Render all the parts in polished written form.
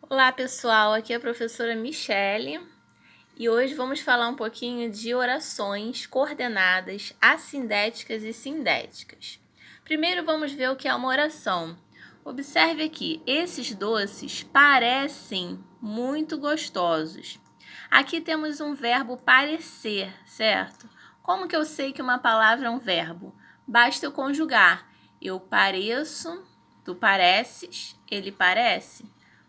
Olá pessoal, aqui é a professora Michele e hoje vamos falar um pouquinho de orações coordenadas assindéticas e sindéticas. Primeiro vamos ver o que é uma oração. Observe aqui, esses doces parecem muito gostosos. Aqui temos um verbo parecer, certo? Como que eu sei que uma palavra é um verbo? Basta eu conjugar. Eu pareço, tu pareces, ele parece.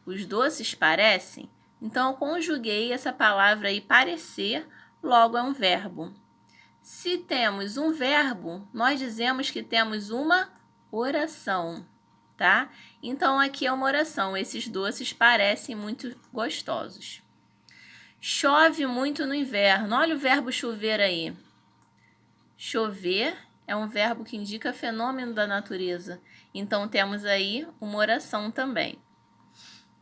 Os doces parecem? Então, eu conjuguei essa palavra aí, parecer, logo é um verbo. Se temos um verbo, nós dizemos que temos uma oração, tá? Então, aqui é uma oração. Esses doces parecem muito gostosos. Chove muito no inverno. Olha o verbo chover aí. Chover é um verbo que indica fenômeno da natureza. Então, temos aí uma oração também.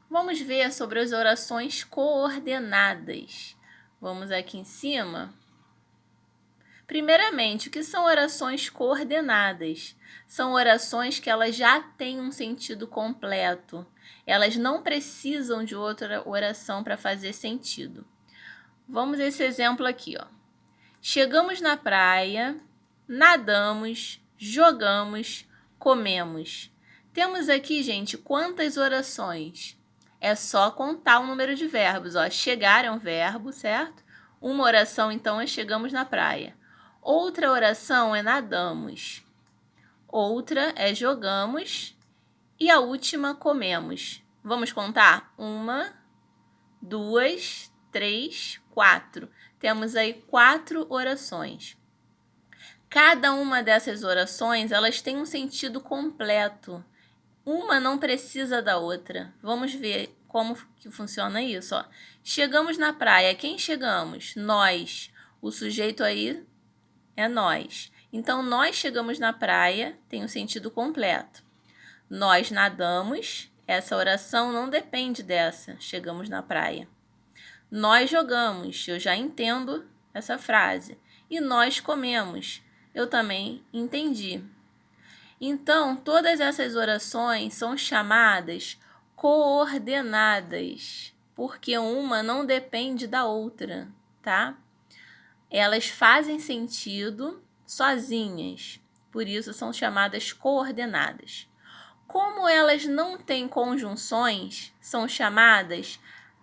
Vamos ver sobre as orações coordenadas. Vamos aqui em cima. Primeiramente, o que são orações coordenadas? São orações que elas já têm um sentido completo. Elas não precisam de outra oração para fazer sentido. Vamos a esse exemplo aqui, ó. Chegamos na praia, nadamos, jogamos, comemos. Temos aqui, gente, quantas orações? É só contar o número de verbos. Ó. Chegar é um verbo, certo? Uma oração, então, é chegamos na praia. Outra oração é nadamos. Outra é jogamos. E a última, comemos. Vamos contar? 1, 2, 3, 4. Temos aí 4 orações. Cada uma dessas orações, elas têm um sentido completo. Uma não precisa da outra. Vamos ver como que funciona isso, ó. Chegamos na praia. Quem chegamos? Nós. O sujeito aí é nós. Então, nós chegamos na praia tem um sentido completo. Nós nadamos. Essa oração não depende dessa. Chegamos na praia. Nós jogamos. Eu já entendo essa frase. E nós comemos. Eu também entendi. Então, todas essas orações são chamadas coordenadas, porque uma não depende da outra, tá? Elas fazem sentido sozinhas, por isso são chamadas coordenadas. Como elas não têm conjunções, são chamadas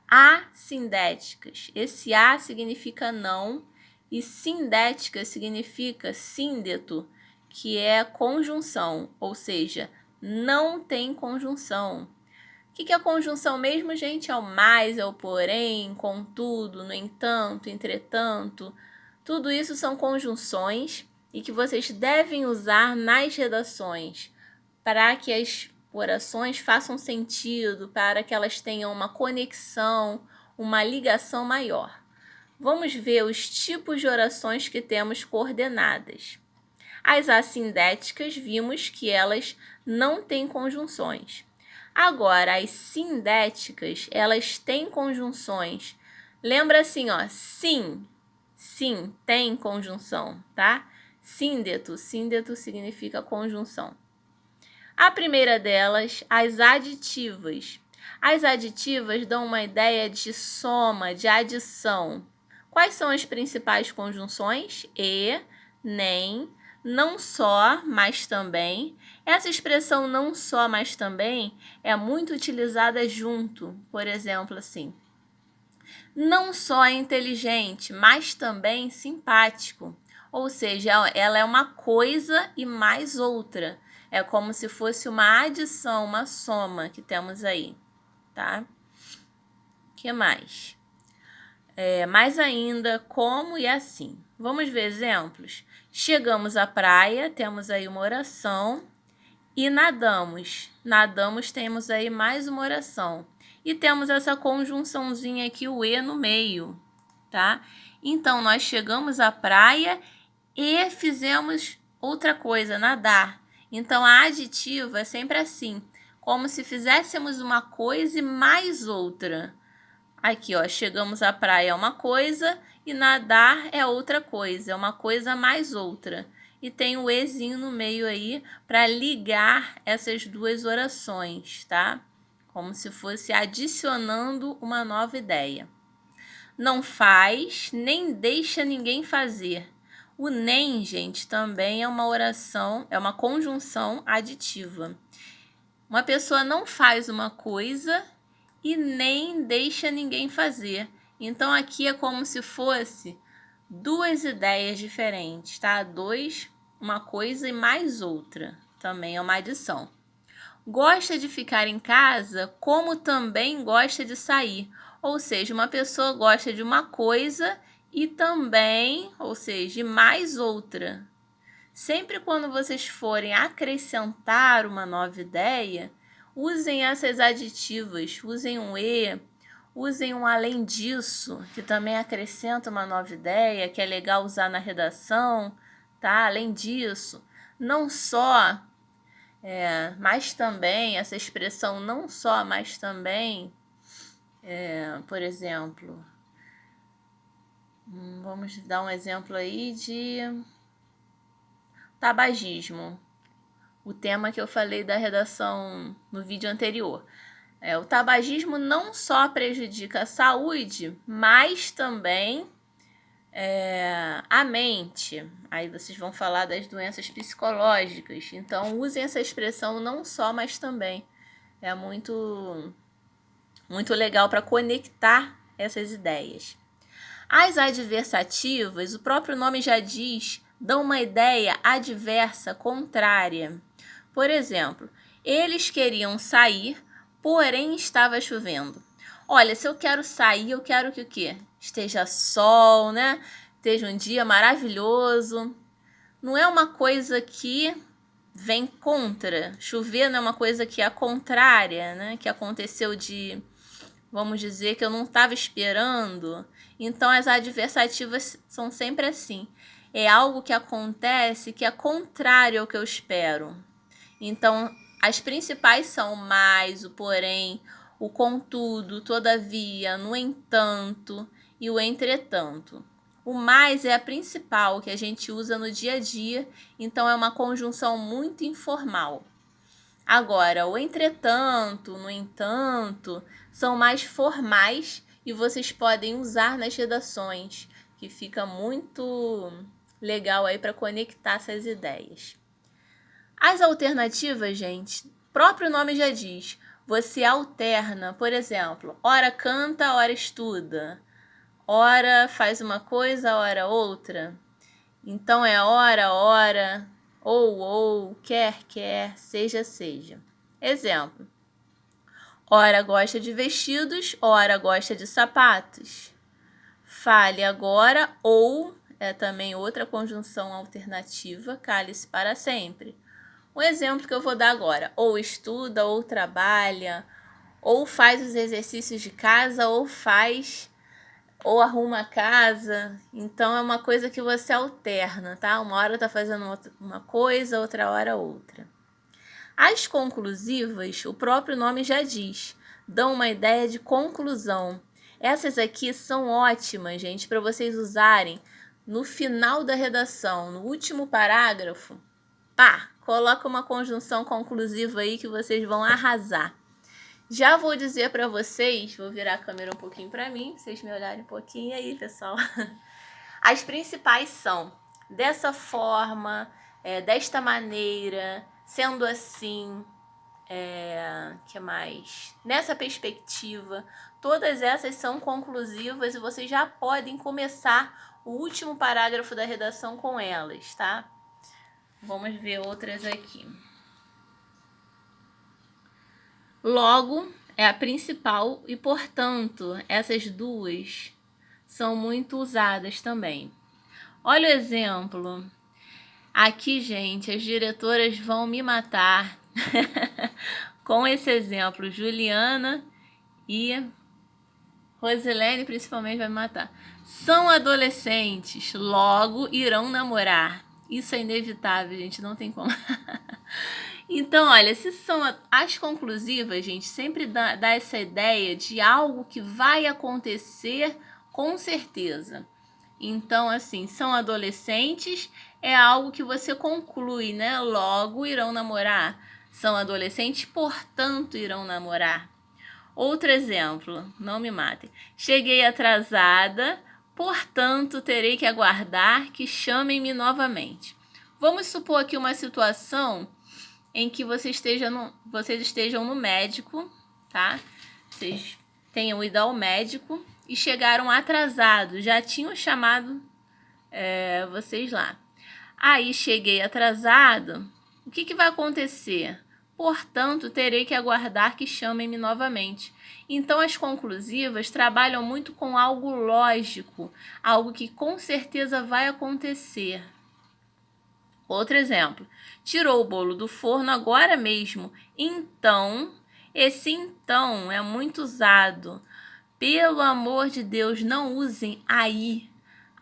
assindéticas. Esse a significa não e sindética significa síndeto, que é conjunção, ou seja, não tem conjunção. O que é conjunção mesmo, gente? É o mais, é o porém, contudo, no entanto, entretanto. Tudo isso são conjunções e que vocês devem usar nas redações para que as orações façam sentido, para que elas tenham uma conexão, uma ligação maior. Vamos ver os tipos de orações que temos coordenadas. As assindéticas, vimos que elas não têm conjunções. Agora, as sindéticas, elas têm conjunções. Lembra assim, ó, sim, sim, tem conjunção, tá? Síndeto, síndeto significa conjunção. A primeira delas, as aditivas. As aditivas dão uma ideia de soma, de adição. Quais são as principais conjunções? E, nem, não só, mas também. Essa expressão não só, mas também é muito utilizada junto. Por exemplo, assim, não só é inteligente, mas também simpático. Ou seja, ela é uma coisa e mais outra. É como se fosse uma adição, uma soma que temos aí, tá? O que mais? Mais ainda, como e assim. Vamos ver exemplos? Chegamos à praia, temos aí uma oração. E nadamos. Nadamos, temos aí mais uma oração. E temos essa conjunçãozinha aqui, o e no meio, tá? Então, nós chegamos à praia e fizemos outra coisa, nadar. Então, a aditiva é sempre assim, como se fizéssemos uma coisa e mais outra. Aqui, ó, chegamos à praia é uma coisa e nadar é outra coisa, é uma coisa mais outra. E tem o ezinho no meio aí para ligar essas duas orações, tá? como se fosse adicionando uma nova ideia. Não faz, nem deixa ninguém fazer. O nem, gente, também é uma oração, é uma conjunção aditiva. Uma pessoa não faz uma coisa e nem deixa ninguém fazer. Então, aqui é como se fosse duas ideias diferentes, tá? Dois, uma coisa e mais outra. Também é uma adição. Gosta de ficar em casa, como também gosta de sair. Ou seja, uma pessoa gosta de uma coisa e também, ou seja, de mais outra. Sempre quando vocês forem acrescentar uma nova ideia, usem essas aditivas, usem um e, usem um além disso, que também acrescenta uma nova ideia, que é legal usar na redação, tá? Além disso, não só, mas também, essa expressão não só, mas também, por exemplo, vamos dar um exemplo aí de tabagismo. O tema que eu falei da redação no vídeo anterior. O tabagismo não só prejudica a saúde, mas também a mente. Aí vocês vão falar das doenças psicológicas. Então, usem essa expressão não só, mas também. É muito, muito legal para conectar essas ideias. As adversativas, o próprio nome já diz, dão uma ideia adversa, contrária. Por exemplo, eles queriam sair, porém estava chovendo. Olha, se eu quero sair, eu quero que o quê? Esteja sol, né? Esteja um dia maravilhoso. Não é uma coisa que vem contra. Chover não é uma coisa que é contrária, né? Que aconteceu vamos dizer, que eu não estava esperando. Então, as adversativas são sempre assim. É algo que acontece que é contrário ao que eu espero. Então, as principais são o mais, o porém, o contudo, todavia, no entanto e o entretanto. O mais é a principal que a gente usa no dia a dia, então é uma conjunção muito informal. Agora, o entretanto, no entanto, são mais formais e vocês podem usar nas redações, que fica muito legal aí para conectar essas ideias. As alternativas, gente, próprio nome já diz, você alterna, por exemplo, ora canta, ora estuda, ora faz uma coisa, ora outra. Então é ora, ou, quer, seja. Exemplo, ora gosta de vestidos, ora gosta de sapatos. Fale agora, ou é também outra conjunção alternativa, cale-se para sempre. Um exemplo que eu vou dar agora, ou estuda, ou trabalha, ou faz os exercícios de casa, ou arruma a casa. Então, é uma coisa que você alterna, tá? Uma hora tá fazendo uma coisa, outra hora outra. As conclusivas, o próprio nome já diz, dão uma ideia de conclusão. Essas aqui são ótimas, gente, para vocês usarem no final da redação, no último parágrafo. Pá, coloca uma conjunção conclusiva aí que vocês vão arrasar. Já vou dizer para vocês, vou virar a câmera um pouquinho para mim, vocês me olharem um pouquinho aí, pessoal. As principais são dessa forma, desta maneira, sendo assim, que mais? Nessa perspectiva, todas essas são conclusivas e vocês já podem começar o último parágrafo da redação com elas, tá? Vamos ver outras aqui. Logo, é a principal e, portanto, essas duas são muito usadas também. Olha o exemplo. Aqui, gente, as diretoras vão me matar com esse exemplo. Juliana e Rosilene, principalmente, vai me matar. São adolescentes, logo irão namorar. Isso é inevitável, gente, não tem como. Então, olha, se são as conclusivas, gente, sempre dá essa ideia de algo que vai acontecer com certeza. Então, assim, são adolescentes, é algo que você conclui, né? Logo irão namorar. São adolescentes, portanto irão namorar. Outro exemplo, não me matem. Cheguei atrasada, portanto terei que aguardar que chamem-me novamente. Vamos supor aqui uma situação em que vocês estejam no médico, tá? Vocês tenham ido ao médico e chegaram atrasados, já tinham chamado vocês lá. Aí cheguei atrasado, o que vai acontecer? Portanto, terei que aguardar que chamem-me novamente. Então, as conclusivas trabalham muito com algo lógico, algo que com certeza vai acontecer. Outro exemplo, tirou o bolo do forno agora mesmo. Então, esse então é muito usado. Pelo amor de Deus, não usem aí.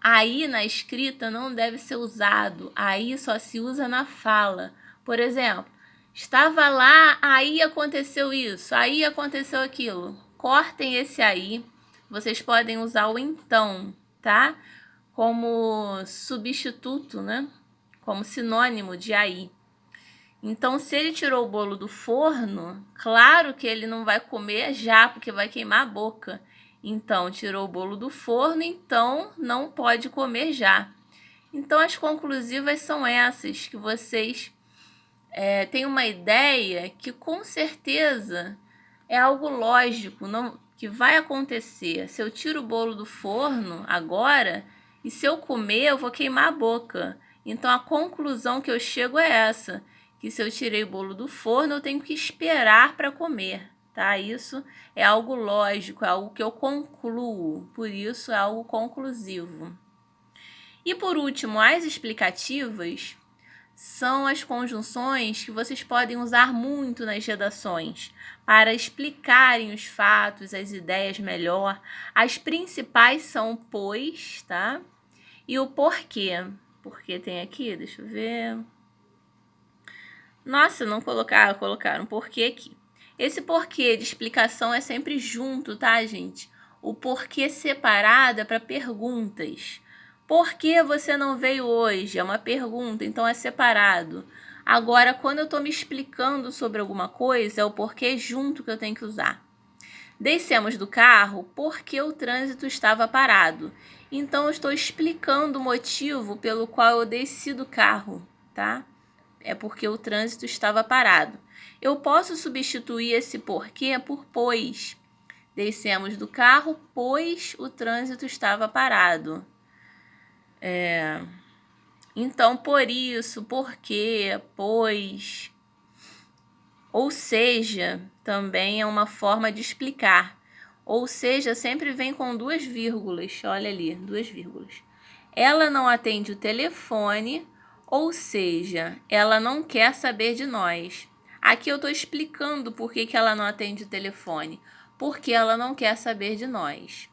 Aí na escrita não deve ser usado. Aí só se usa na fala. Por exemplo, estava lá, aí aconteceu isso, aí aconteceu aquilo. Cortem esse aí. Vocês podem usar o então, tá? Como substituto, né? Como sinônimo de aí. Então, se ele tirou o bolo do forno, claro que ele não vai comer já, porque vai queimar a boca. Então, tirou o bolo do forno, então não pode comer já. Então, as conclusivas são essas, que vocês têm uma ideia que com certeza é algo lógico, não, que vai acontecer. Se eu tiro o bolo do forno agora, e se eu comer, eu vou queimar a boca. Então, a conclusão que eu chego é essa, que se eu tirei o bolo do forno, eu tenho que esperar para comer, tá? Isso é algo lógico, é algo que eu concluo, por isso é algo conclusivo. E por último, as explicativas são as conjunções que vocês podem usar muito nas redações para explicarem os fatos, as ideias melhor. As principais são o pois, tá? E o porquê. Porquê tem aqui, deixa eu ver. Nossa, não colocaram porquê aqui. Esse porquê de explicação é sempre junto, tá, gente? O porquê separado é para perguntas. Por que você não veio hoje? É uma pergunta, então é separado. Agora, quando eu estou me explicando sobre alguma coisa, é o porquê junto que eu tenho que usar. Descemos do carro porque o trânsito estava parado. Então, eu estou explicando o motivo pelo qual eu desci do carro, tá? É porque o trânsito estava parado. Eu posso substituir esse porquê por pois. Descemos do carro, pois o trânsito estava parado. Então, por isso, porque, pois. Ou seja, também é uma forma de explicar. Ou seja, sempre vem com 2 vírgulas. Olha ali, 2 vírgulas. Ela não atende o telefone, ou seja, ela não quer saber de nós. Aqui eu estou explicando por que ela não atende o telefone. Porque ela não quer saber de nós.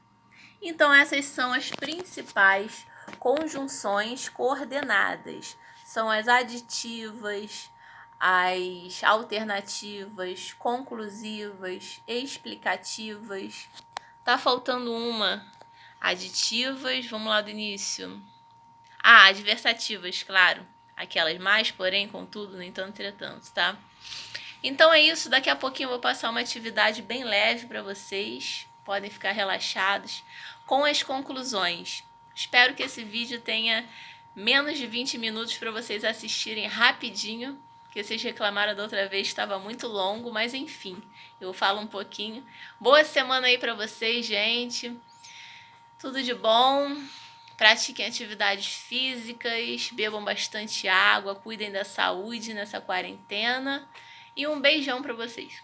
Então, essas são as principais conjunções coordenadas. São as aditivas, as alternativas, conclusivas, explicativas. Tá faltando uma. Aditivas, vamos lá do início. Adversativas, claro. Aquelas mais, porém, contudo, no entanto, entretanto, tá? Então é isso, daqui a pouquinho eu vou passar uma atividade bem leve para vocês. Podem ficar relaxados com as conclusões. Espero que esse vídeo tenha menos de 20 minutos para vocês assistirem rapidinho, porque vocês reclamaram da outra vez, estava muito longo, mas enfim, eu falo um pouquinho. Boa semana aí para vocês, gente. Tudo de bom. Pratiquem atividades físicas, bebam bastante água, cuidem da saúde nessa quarentena. E um beijão para vocês.